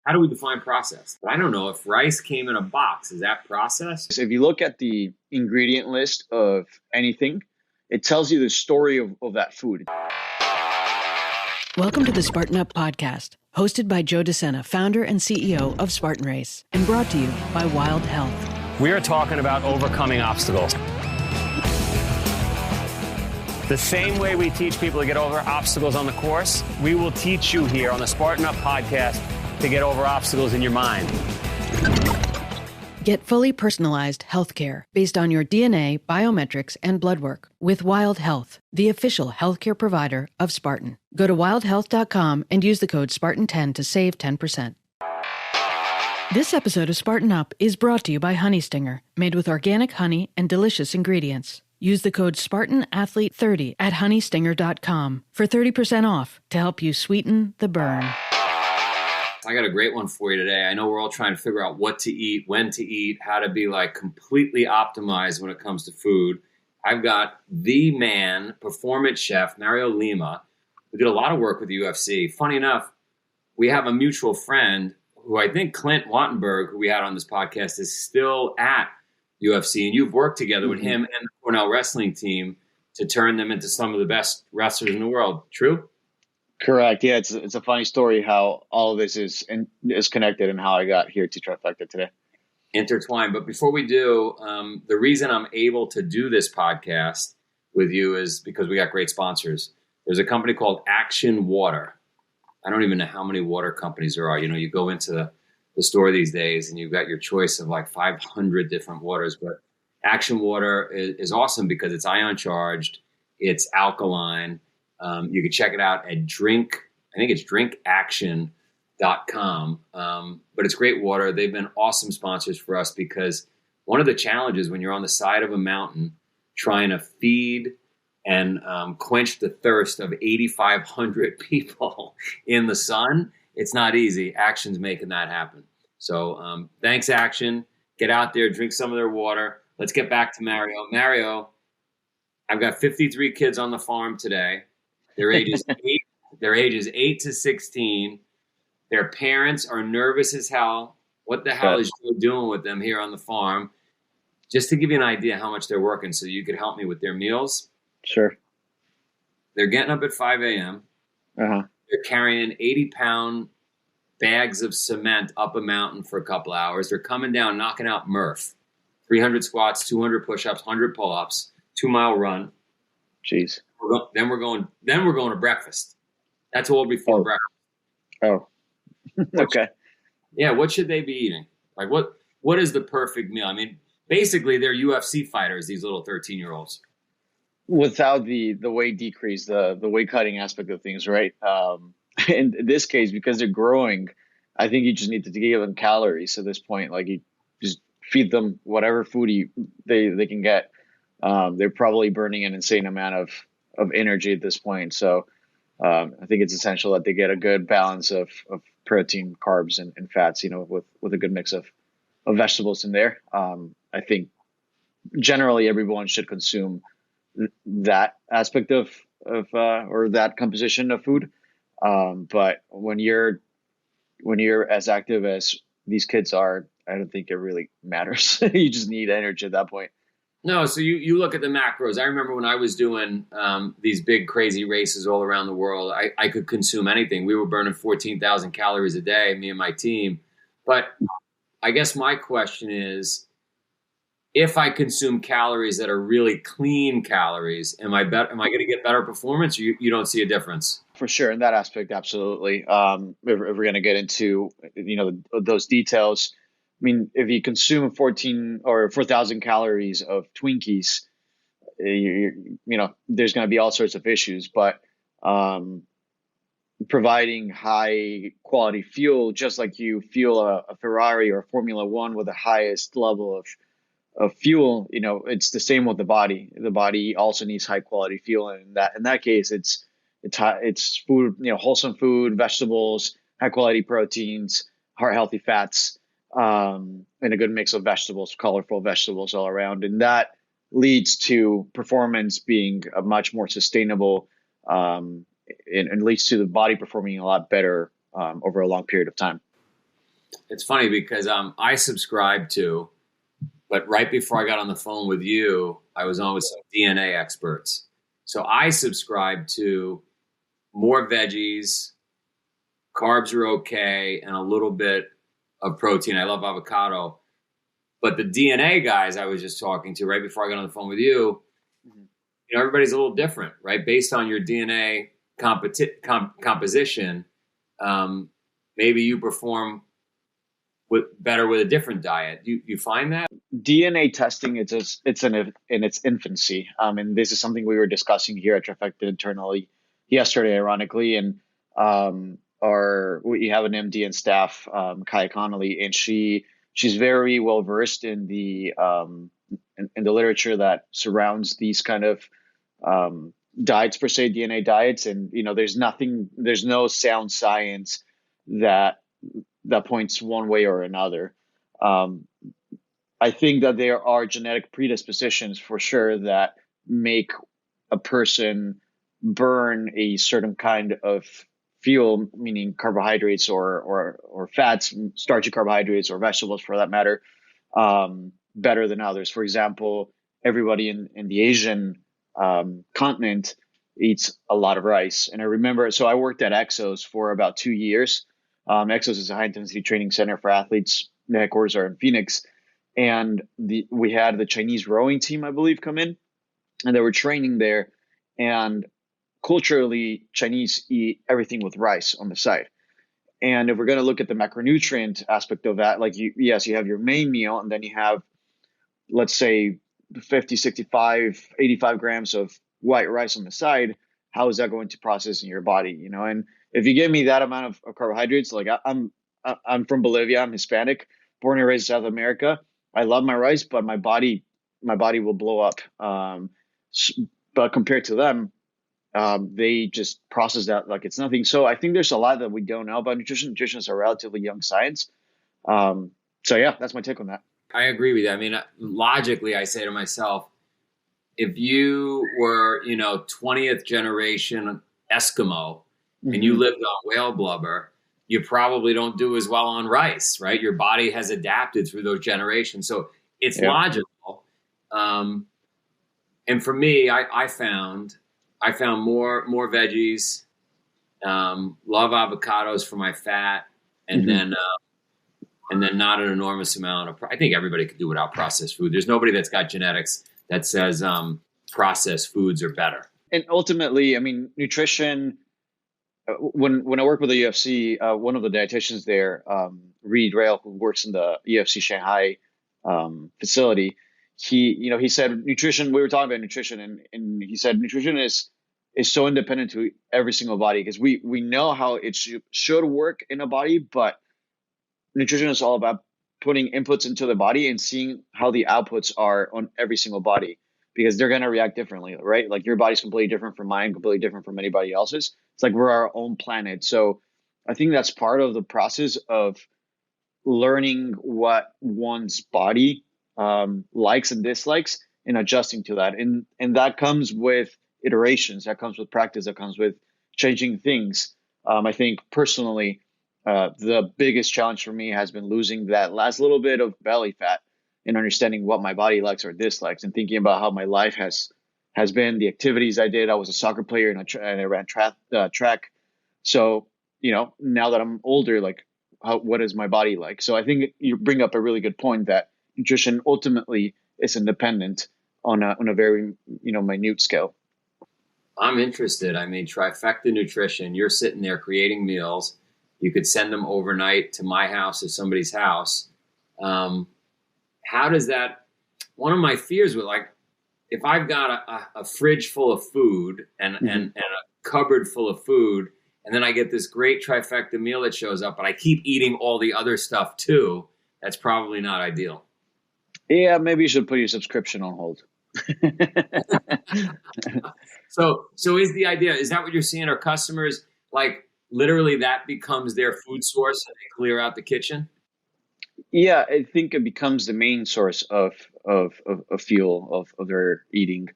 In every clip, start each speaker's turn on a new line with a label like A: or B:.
A: how do we define processed? I don't know if rice came in a box. Is that processed?
B: So if you look at the ingredient list of anything, it tells you the story of that food.
C: Welcome to the Spartan Up podcast, hosted by Joe De Sena, founder and CEO of Spartan Race, and brought to you by Wild Health.
D: We are talking about overcoming obstacles. The same way we teach people to get over obstacles on the course, we will teach you here on the Spartan Up podcast to get over obstacles in your mind.
C: Get fully personalized healthcare based on your DNA, biometrics, and blood work with Wild Health, the official healthcare provider of Spartan. Go to wildhealth.com and use the code Spartan10 to save 10%. This episode of Spartan Up is brought to you by Honey Stinger, made with organic honey and delicious ingredients. Use the code SpartanAthlete30 at honeystinger.com for 30% off to help you sweeten the burn.
A: I got a great one for you today. I know we're all trying to figure out what to eat, when to eat, how to be like completely optimized when it comes to food. I've got the man, performance chef, Mario Lima, who did a lot of work with the UFC. Funny enough, we have a mutual friend who I think Clint Wattenberg, who we had on this podcast, is still at UFC, and you've worked together with him and the Cornell wrestling team to turn them into some of the best wrestlers in the world. True?
B: Correct. Yeah, it's a funny story how all of this is connected and how I got here to Trifecta today.
A: Intertwined. But before we do, the reason I'm able to do this podcast with you is because we got great sponsors. There's a company called Action Water. I don't even know how many water companies there are. You know, you go into the store these days and you've got your choice of like 500 different waters, but Action Water is awesome because it's ion charged, it's alkaline. You can check it out at drinkaction.com. But it's great water. They've been awesome sponsors for us because one of the challenges when you're on the side of a mountain trying to feed and quench the thirst of 8,500 people in the sun, it's not easy. Action's making that happen. So thanks, Action. Get out there, drink some of their water. Let's get back to Mario. Mario, I've got 53 kids on the farm today. Their ages 8 to 16. Their parents are nervous as hell. What the hell is Joe doing with them here on the farm? Just to give you an idea how much they're working so you could help me with their meals.
B: Sure.
A: They're getting up at 5 a.m.
B: Uh-huh.
A: They're carrying 80-pound bags of cement up a mountain for a couple hours. They're coming down, knocking out Murph. 300 squats, 200 push-ups, 100 pull-ups, 2-mile run.
B: Jeez.
A: Then we're going to breakfast. That's all before breakfast.
B: Oh. Okay.
A: Yeah, what should they be eating? Like what is the perfect meal? I mean, basically they're UFC fighters, these little 13-year-olds.
B: Without the weight decrease, the weight cutting aspect of things, right? In this case, because they're growing, I think you just need to give them calories at this point. Like you just feed them whatever food they can get. They're probably burning an insane amount of energy at this point. So I think it's essential that they get a good balance of protein, carbs, and fats, you know, with a good mix of vegetables in there. I think generally everyone should consume that aspect of or that composition of food. But when you're as active as these kids are, I don't think it really matters. You just need energy at that point.
A: No, so you look at the macros. I remember when I was doing these big crazy races all around the world, I could consume anything. We were burning 14,000 calories a day, me and my team. But I guess my question is, if I consume calories that are really clean calories, am I going to get better performance? Or you don't see a difference?
B: For sure, in that aspect, absolutely. If we're going to get into those details, I mean, if you consume 14 or 4,000 calories of Twinkies, there's going to be all sorts of issues. But providing high quality fuel, just like you fuel a Ferrari or a Formula One with the highest level of fuel, it's the same with the body. The body also needs high quality fuel, and in that case, it's food, wholesome food, vegetables, high quality proteins, heart healthy fats, and a good mix of vegetables, colorful vegetables all around, and that leads to performance being a much more sustainable, and leads to the body performing a lot better over a long period of time.
A: It's funny because I subscribe to, but right before I got on the phone with you, I was on with some DNA experts. So I subscribe to more veggies, carbs are okay, and a little bit of protein. I love avocado. But the DNA guys I was just talking to right before I got on the phone with you, everybody's a little different, right? Based on your DNA composition, maybe you perform better with a different diet. You find that?
B: DNA testing, it's in its infancy. And this is something we were discussing here at Trifecta internally yesterday, ironically. And we have an MD and staff, Kaya Connolly, and she's very well versed in the literature that surrounds these kind of diets, per se, DNA diets. And there's no sound science that points one way or another. I think that there are genetic predispositions for sure that make a person burn a certain kind of fuel, meaning carbohydrates or fats, starchy carbohydrates or vegetables for that matter, better than others. For example, everybody in the Asian continent eats a lot of rice. And I remember, so I worked at Exos for about 2 years. Exos is a high intensity training center for athletes. The headquarters are in Phoenix. And we had the Chinese rowing team, I believe, come in, and they were training there. And culturally, Chinese eat everything with rice on the side. And if we're going to look at the macronutrient aspect of that, like you have your main meal, and then you have, let's say, 50, 65, 85 grams of white rice on the side. How is that going to process in your body? And if you give me that amount of carbohydrates, like I'm from Bolivia, I'm Hispanic, born and raised in South America. I love my rice, but my body will blow up. But compared to them, they just process that like it's nothing. So I think there's a lot that we don't know about nutrition. Nutrition is a relatively young science. So yeah, that's my take on that.
A: I agree with you. I mean, logically, I say to myself, if you were, 20th generation Eskimo and you lived on whale blubber, you probably don't do as well on rice, right? Your body has adapted through those generations. So it's logical. And for me, I found more veggies, love avocados for my fat, and then not an enormous amount of, I think everybody could do without processed food. There's nobody that's got genetics that says processed foods are better.
B: And ultimately, I mean, nutrition, when I work with the UFC, one of the dietitians there, Reed Rail, who works in the UFC Shanghai facility, he said nutrition. We were talking about nutrition, and he said nutrition is so independent to every single body, because we know how it should work in a body, but nutrition is all about putting inputs into the body and seeing how the outputs are on every single body, because they're going to react differently, right? Like your body's completely different from mine, completely different from anybody else's. It's like we're our own planet. So I think that's part of the process of learning what one's body likes and dislikes and adjusting to that. And that comes with iterations, that comes with practice, that comes with changing things. I think personally, the biggest challenge for me has been losing that last little bit of belly fat and understanding what my body likes or dislikes, and thinking about how my life has been, the activities I did. I was a soccer player and I ran track. So, now that I'm older, like what is my body like? So I think you bring up a really good point that nutrition ultimately is independent on a very, minute scale.
A: I'm interested. I mean, Trifecta Nutrition, you're sitting there creating meals. You could send them overnight to my house or somebody's house. How does that, one of my fears with, like, if I've got a fridge full of food and a cupboard full of food, and then I get this great trifecta meal that shows up, but I keep eating all the other stuff too, that's probably not ideal.
B: Yeah, maybe you should put your subscription on hold.
A: So is the idea, is that what you're seeing? Are customers, like, literally that becomes their food source and they clear out the kitchen?
B: Yeah, I think it becomes the main source of fuel of their eating.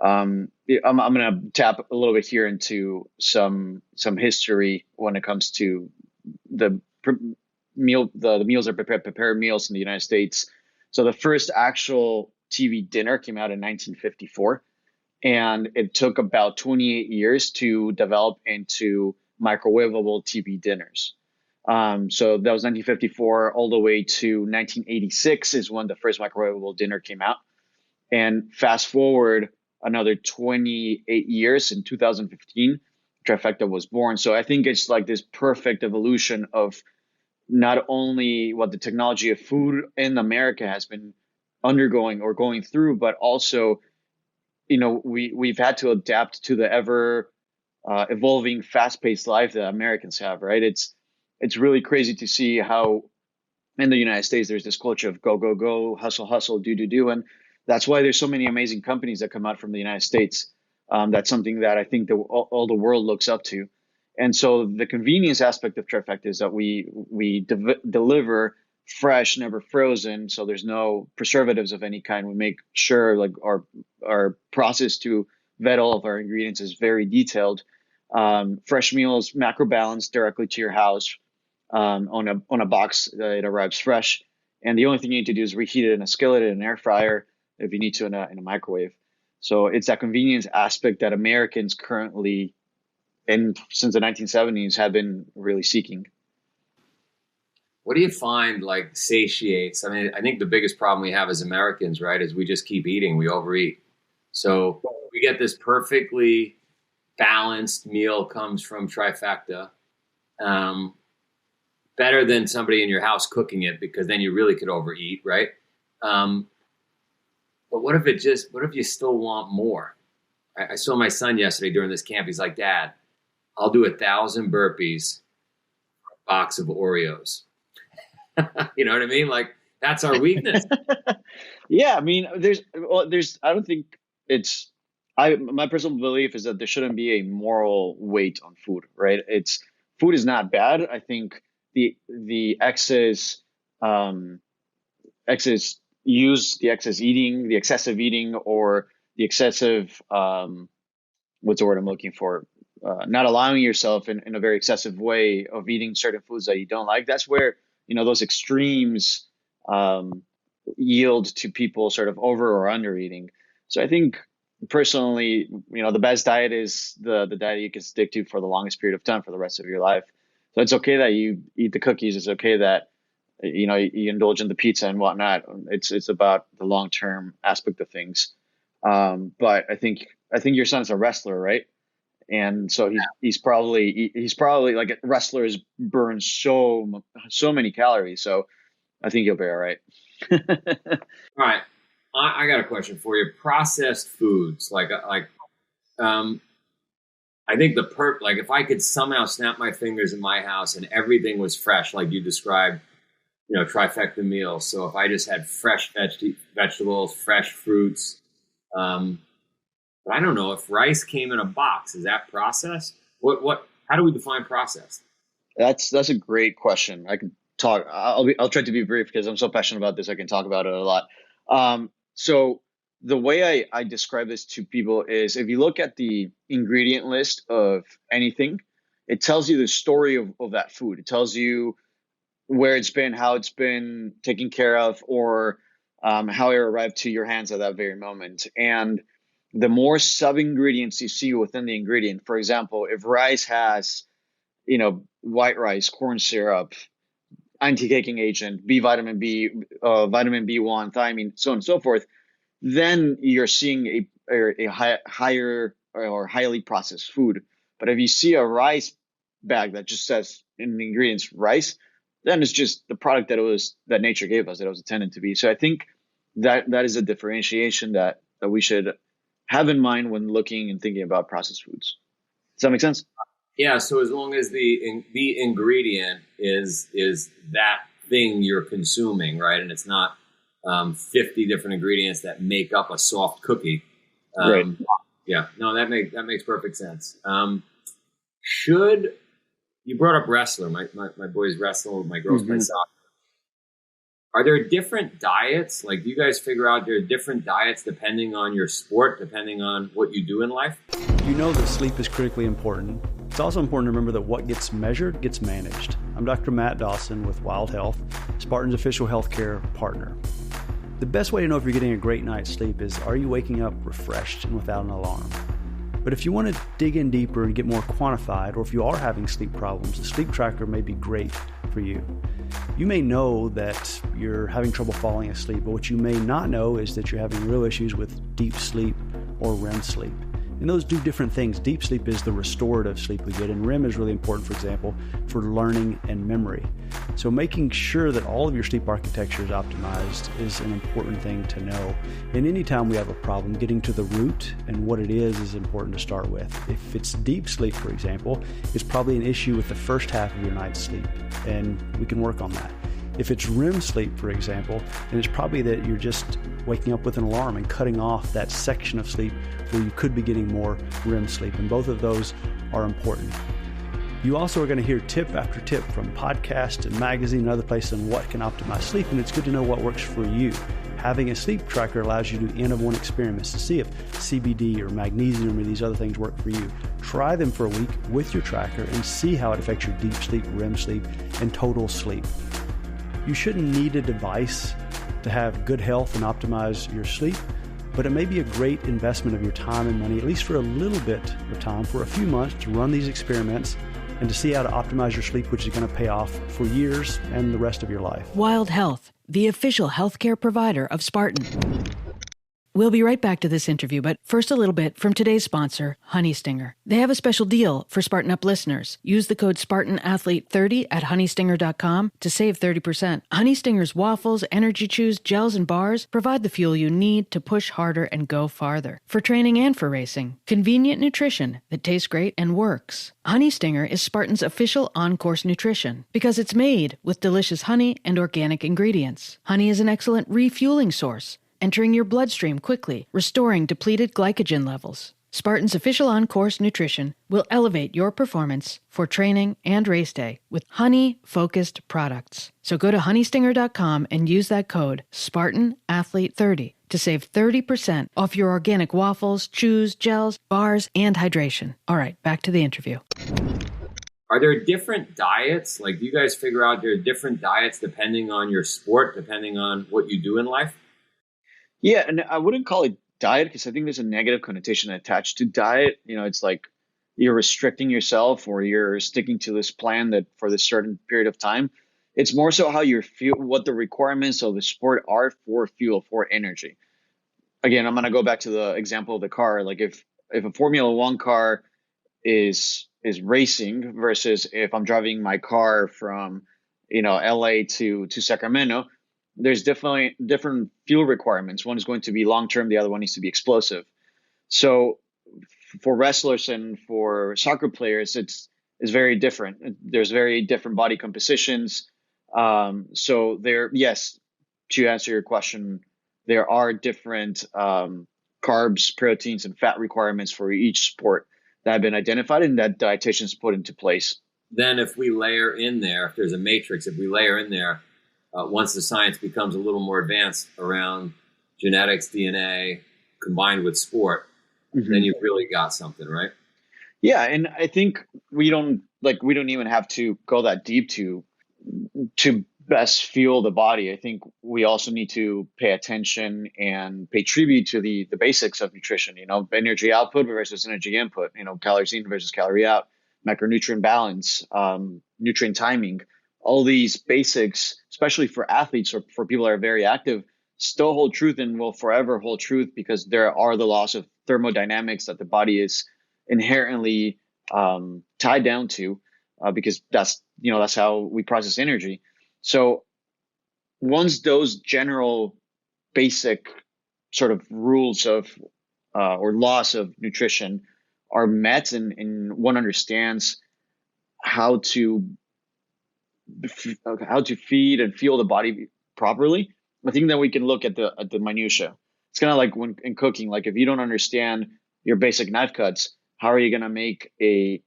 B: I'm going to tap a little bit here into some history when it comes to the the meals are prepared meals in the United States. So the first actual TV dinner came out in 1954, and it took about 28 years to develop into microwavable TV dinners. So that was 1954 all the way to 1986 is when the first microwavable dinner came out. And fast forward another 28 years, in 2015, Trifecta was born. So I think it's like this perfect evolution of not only what the technology of food in America has been undergoing or going through, but also, we've had to adapt to the ever evolving, fast-paced life that Americans have, right? It's really crazy to see how in the United States there's this culture of go, go, go, hustle, hustle, do, do, do. And that's why there's so many amazing companies that come out from the United States. That's something that I think all the world looks up to. And so the convenience aspect of Trifecta is that we deliver fresh, never frozen. So there's no preservatives of any kind. We make sure like our process to vet all of our ingredients is very detailed. Fresh meals, macro balanced directly to your house on a box. It arrives fresh. And the only thing you need to do is reheat it in a skillet, in an air fryer, if you need to in a microwave. So it's that convenience aspect that Americans currently, and since the 1970s, have been really seeking.
A: What do you find like satiates? I mean, I think the biggest problem we have as Americans, right, is we just keep eating, we overeat. So we get this perfectly balanced meal comes from Trifecta, better than somebody in your house cooking it, because then you really could overeat, right? But what if you still want more? I saw my son yesterday during this camp. He's like, Dad, I'll do 1,000 burpees for a box of Oreos. You know what I mean? Like, that's our weakness.
B: Yeah. I mean, I don't think my personal belief is that there shouldn't be a moral weight on food, right? Food is not bad. I think the excess use, the excess eating, the excessive eating, or the excessive, what's the word I'm looking for? Not allowing yourself in a very excessive way of eating certain foods that you don't like. That's where, those extremes yield to people sort of over or under eating. So I think personally, the best diet is the diet you can stick to for the longest period of time for the rest of your life. So it's okay that you eat the cookies. It's okay that, you indulge in the pizza and whatnot. It's about the long-term aspect of things. But I think your son's a wrestler, right? And so he's probably like wrestlers burn so many calories. So I think he'll be all right.
A: All right. I got a question for you. Processed foods, I think like if I could somehow snap my fingers in my house and everything was fresh, like you described, Trifecta meals. So if I just had fresh vegetables, fresh fruits, but I don't know if rice came in a box. Is that processed? How do we define processed?
B: That's a great question. I can talk. I'll try to be brief because I'm so passionate about this. I can talk about it a lot. So the way I describe this to people is if you look at the ingredient list of anything, it tells you the story of that food. It tells you where it's been, how it's been taken care of, or how it arrived to your hands at that very moment. And the more sub-ingredients you see within the ingredient, for example, if rice has, white rice, corn syrup, anti-caking agent, vitamin B, vitamin B1, thiamine, so on and so forth, then you're seeing a higher or highly processed food. But if you see a rice bag that just says in the ingredients rice, then it's just the product that nature gave us, that it was intended to be. So I think that is a differentiation that we should have in mind when looking and thinking about processed foods. Does that make sense?
A: Yeah. So as long as the ingredient is that thing you're consuming, right, and it's not 50 different ingredients that make up a soft cookie.
B: Right.
A: Yeah. No, that makes perfect sense. You brought up wrestler? My boys wrestle. My girls play soccer. Are there different diets? Like, do you guys figure out there are different diets depending on your sport, depending on what you do in life?
E: You know that sleep is critically important. It's also important to remember that what gets measured gets managed. I'm Dr. Matt Dawson with Wild Health, Spartan's official healthcare partner. The best way to know if you're getting a great night's sleep is, are you waking up refreshed and without an alarm? But if you want to dig in deeper and get more quantified, or if you are having sleep problems, a sleep tracker may be great for you. You may know that you're having trouble falling asleep, but what you may not know is that you're having real issues with deep sleep or REM sleep. And those do different things. Deep sleep is the restorative sleep we get, and REM is really important, for example, for learning and memory. So making sure that all of your sleep architecture is optimized is an important thing to know. And anytime we have a problem, getting to the root and what it is important to start with. If it's deep sleep, for example, it's probably an issue with the first half of your night's sleep, and we can work on that. If it's REM sleep, for example, then it's probably that you're just waking up with an alarm and cutting off that section of sleep where you could be getting more REM sleep, and both of those are important. You also are going to hear tip after tip from podcasts and magazine and other places on what can optimize sleep, and it's good to know what works for you. Having a sleep tracker allows you to do N-of-1 experiments to see if CBD or magnesium or these other things work for you. Try them for a week with your tracker and see how it affects your deep sleep, REM sleep, and total sleep. You shouldn't need a device to have good health and optimize your sleep, but it may be a great investment of your time and money, at least for a little bit of time, for a few months, to run these experiments and to see how to optimize your sleep, which is going to pay off for years and the rest of your life.
C: Wild Health, the official healthcare provider of Spartan. We'll be right back to this interview, but first a little bit from today's sponsor, Honey Stinger. They have a special deal for Spartan Up listeners. Use the code SpartanAthlete30 at honeystinger.com to save 30%. Honey Stinger's waffles, energy chews, gels, and bars provide the fuel you need to push harder and go farther. For training and for racing, convenient nutrition that tastes great and works. Honey Stinger is Spartan's official on-course nutrition because it's made with delicious honey and organic ingredients. Honey is an excellent refueling source, entering your bloodstream quickly, restoring depleted glycogen levels. Spartan's official on-course nutrition will elevate your performance for training and race day with honey-focused products. So go to honeystinger.com and use that code SpartanAthlete30 to save 30% off your organic waffles, chews, gels, bars, and hydration. All right, back to the interview.
A: Are there different diets? Like, do you guys figure out there are different diets depending on your sport, depending on what you do in life?
B: Yeah, and I wouldn't call it diet because I think there's a negative connotation attached to diet. You know, it's like you're restricting yourself or you're sticking to this plan that for this certain period of time. It's more so how you feel, what the requirements of the sport are for fuel, for energy. Again, I'm going to go back to the example of the car. Like if a Formula One car is racing versus if I'm driving my car from, LA to Sacramento, there's definitely different fuel requirements. One is going to be long-term. The other one needs to be explosive. So for wrestlers and for soccer players, it's very different. There's very different body compositions. So yes, to answer your question, there are different carbs, proteins, and fat requirements for each sport that have been identified and that dietitians put into place.
A: Then if we layer in there, if there's a matrix, if we layer in there, once the science becomes a little more advanced around genetics, DNA, combined with sport, then you've really got something, right?
B: Yeah, and I think we don't even have to go that deep to best fuel the body. I think we also need to pay attention and pay tribute to the basics of nutrition, energy output versus energy input, calories in versus calorie out, macronutrient balance, nutrient timing. All these basics, especially for athletes or for people that are very active, still hold truth and will forever hold truth because there are the laws of thermodynamics that the body is inherently tied down to because that's how we process energy. So once those general basic sort of rules of or laws of nutrition are met and one understands how to feed and fuel the body properly, I think that we can look at the minutia. It's kind of like when in cooking, like if you don't understand your basic knife cuts, how are you going to make a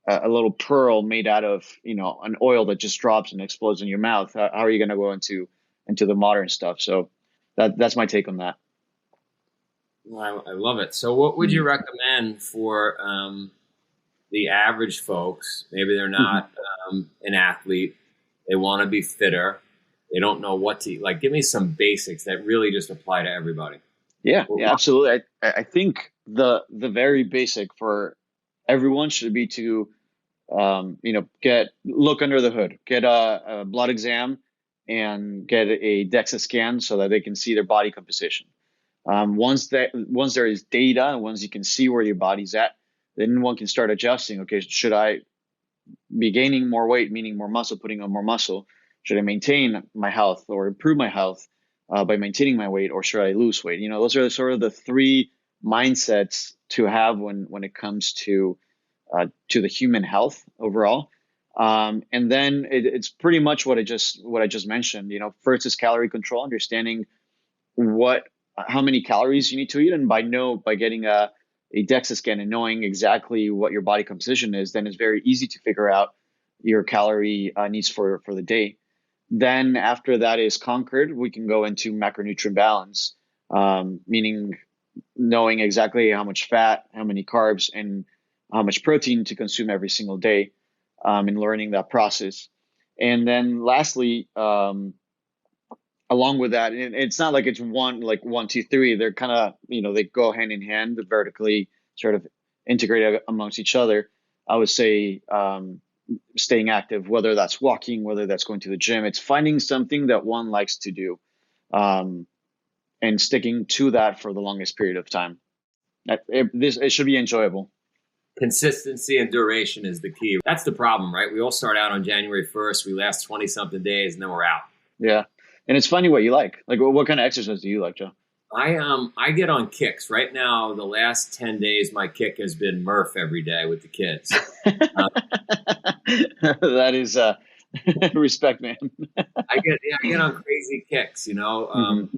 B: little pearl made out of an oil that just drops and explodes in your mouth? How are you going to go into the modern stuff? So that's my take on that.
A: Well, I love it. So what would you recommend for the average folks, maybe they're not an athlete, they want to be fitter, they don't know what to eat. Like, give me some basics that really just apply to everybody.
B: Yeah, absolutely. I think the very basic for everyone should be to look under the hood, get a blood exam, and get a DEXA scan so that they can see their body composition. Once there is data, and once you can see where your body's at, then one can start adjusting. Okay, should I be gaining more weight, meaning more muscle, putting on more muscle? Should I maintain my health or improve my health by maintaining my weight, or should I lose weight? Those are sort of the three mindsets to have when it comes to the human health overall. And then it's pretty much what I just mentioned. First is calorie control, understanding how many calories you need to eat, and by getting a DEXA scan and knowing exactly what your body composition is, then it's very easy to figure out your calorie needs for the day. Then after that is conquered, we can go into macronutrient balance, meaning knowing exactly how much fat, how many carbs, and how much protein to consume every single day, and learning that process. And then lastly, along with that, and it's not like it's one, 2, 3. They're kind of, they go hand in hand, vertically sort of integrated amongst each other. I would say staying active, whether that's walking, whether that's going to the gym, it's finding something that one likes to do, and sticking to that for the longest period of time. It should be enjoyable.
A: Consistency and duration is the key. That's the problem, right? We all start out on January 1st. We last 20-something days, and then we're out.
B: Yeah. And it's funny what you like. Like, what kind of exercise do you like, Joe?
A: I get on kicks. Right now, the last 10 days, my kick has been Murph every day with the kids.
B: That is respect, man.
A: I get on crazy kicks, The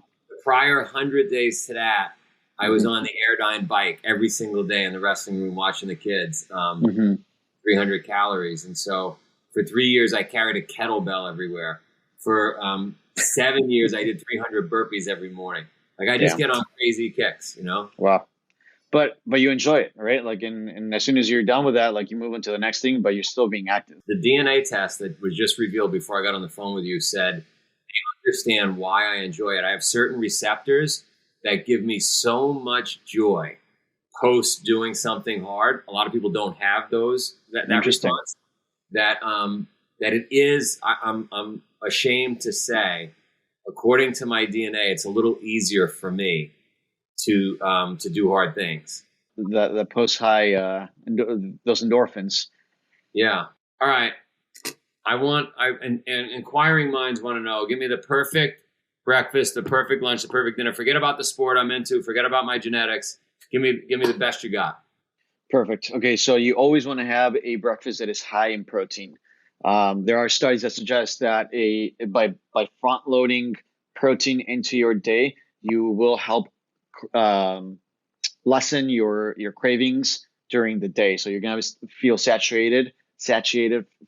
A: prior 100 days to that, I was on the Airdyne bike every single day in the wrestling room watching the kids, 300 calories. And so for 3 years, I carried a kettlebell everywhere. For 7 years, I did 300 burpees every morning. Like, I just get on crazy kicks,
B: Wow. But you enjoy it, right? Like, and as soon as you're done with that, like, you move into the next thing, but you're still being active.
A: The DNA test that was just revealed before I got on the phone with you said, they understand why I enjoy it. I have certain receptors that give me so much joy post doing something hard. A lot of people don't have that response. That it is. I'm ashamed to say, according to my DNA, it's a little easier for me to do hard things.
B: The post high those endorphins.
A: Yeah. All right. And inquiring minds want to know. Give me the perfect breakfast, the perfect lunch, the perfect dinner. Forget about the sport I'm into. Forget about my genetics. Give me the best you got.
B: Perfect. Okay, so you always want to have a breakfast that is high in protein. There are studies that suggest that by front loading protein into your day, you will help lessen your cravings during the day. So you're gonna feel satiated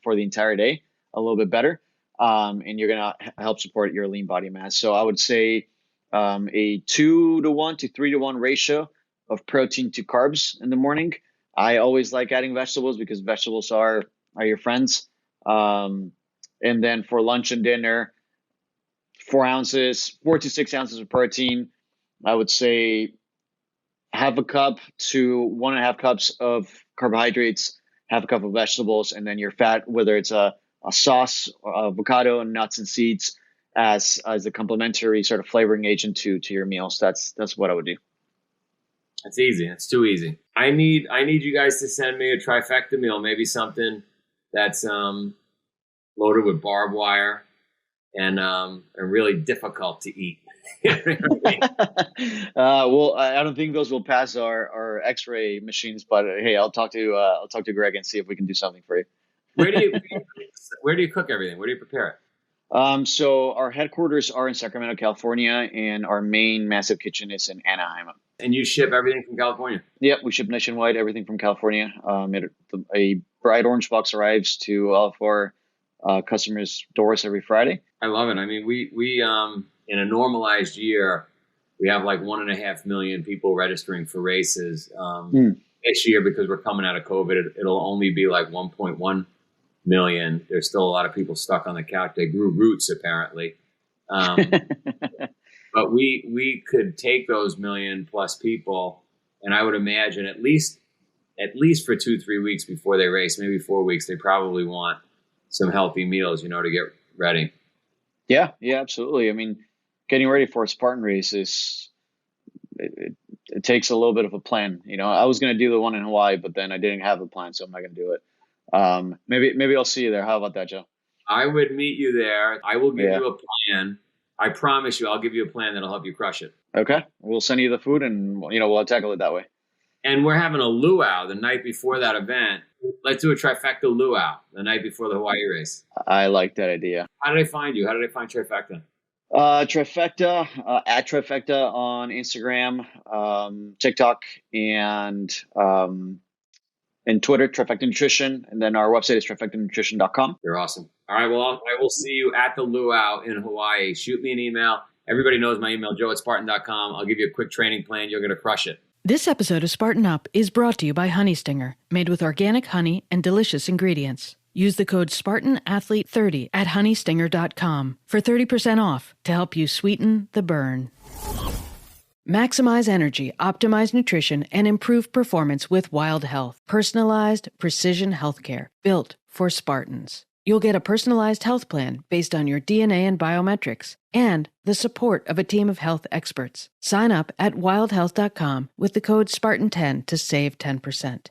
B: for the entire day a little bit better. And you're going to help support your lean body mass. So I would say a 2-to-1 to 3-to-1 ratio of protein to carbs in the morning. I always like adding vegetables because vegetables are your friends. And then for lunch and dinner, 4 to 6 ounces of protein. I would say half a cup to 1.5 cups of carbohydrates, half a cup of vegetables, and then your fat, whether it's a sauce, avocado, nuts and seeds as a complementary sort of flavoring agent to your meals. That's what I would do.
A: That's easy. It's too easy. I need you guys to send me a trifecta meal, maybe something that's loaded with barbed wire and really difficult to eat.
B: Well, I don't think those will pass our X-ray machines, but hey, I'll talk to Greg and see if we can do something for you.
A: Where do you cook everything? Where do you prepare it?
B: So our headquarters are in Sacramento, California, and our main massive kitchen is in Anaheim.
A: And you ship everything from California?
B: Yep, we ship nationwide, everything from California. A bright orange box arrives to all of our customers' doors every Friday.
A: I love it. I mean, we in a normalized year, we have like 1.5 million people registering for races. this year, because we're coming out of COVID, it'll only be like 1.1 million. There's still a lot of people stuck on the couch. They grew roots, apparently. But we could take those million plus people, and I would imagine at least for 2-3 weeks before they race, maybe 4 weeks, they probably want some healthy meals, to get ready.
B: Yeah, absolutely. I mean, getting ready for a Spartan race it takes a little bit of a plan. I was going to do the one in Hawaii, but then I didn't have a plan, so I'm not going to do it. Maybe I'll see you there. How about that, Joe?
A: I would meet you there. I will give you a plan. I promise you, I'll give you a plan that'll help you crush it.
B: Okay. We'll send you the food and, we'll tackle it that way.
A: And we're having a luau the night before that event. Let's do a trifecta luau the night before the Hawaii race.
B: I like that idea.
A: How did I find you? How did I find Trifecta?
B: Trifecta, at Trifecta on Instagram, TikTok, and Twitter, Trifecta Nutrition. And then our website is trifectanutrition.com.
A: You're awesome. All right. Well, I will see you at the luau in Hawaii. Shoot me an email. Everybody knows my email, joe@spartan.com. I'll give you a quick training plan. You're going to crush it.
C: This episode of Spartan Up is brought to you by Honey Stinger, made with organic honey and delicious ingredients. Use the code SpartanAthlete30 at honeystinger.com for 30% off to help you sweeten the burn. Maximize energy, optimize nutrition, and improve performance with Wild Health. Personalized precision healthcare built for Spartans. You'll get a personalized health plan based on your DNA and biometrics and the support of a team of health experts. Sign up at wildhealth.com with the code SPARTAN10 to save 10%.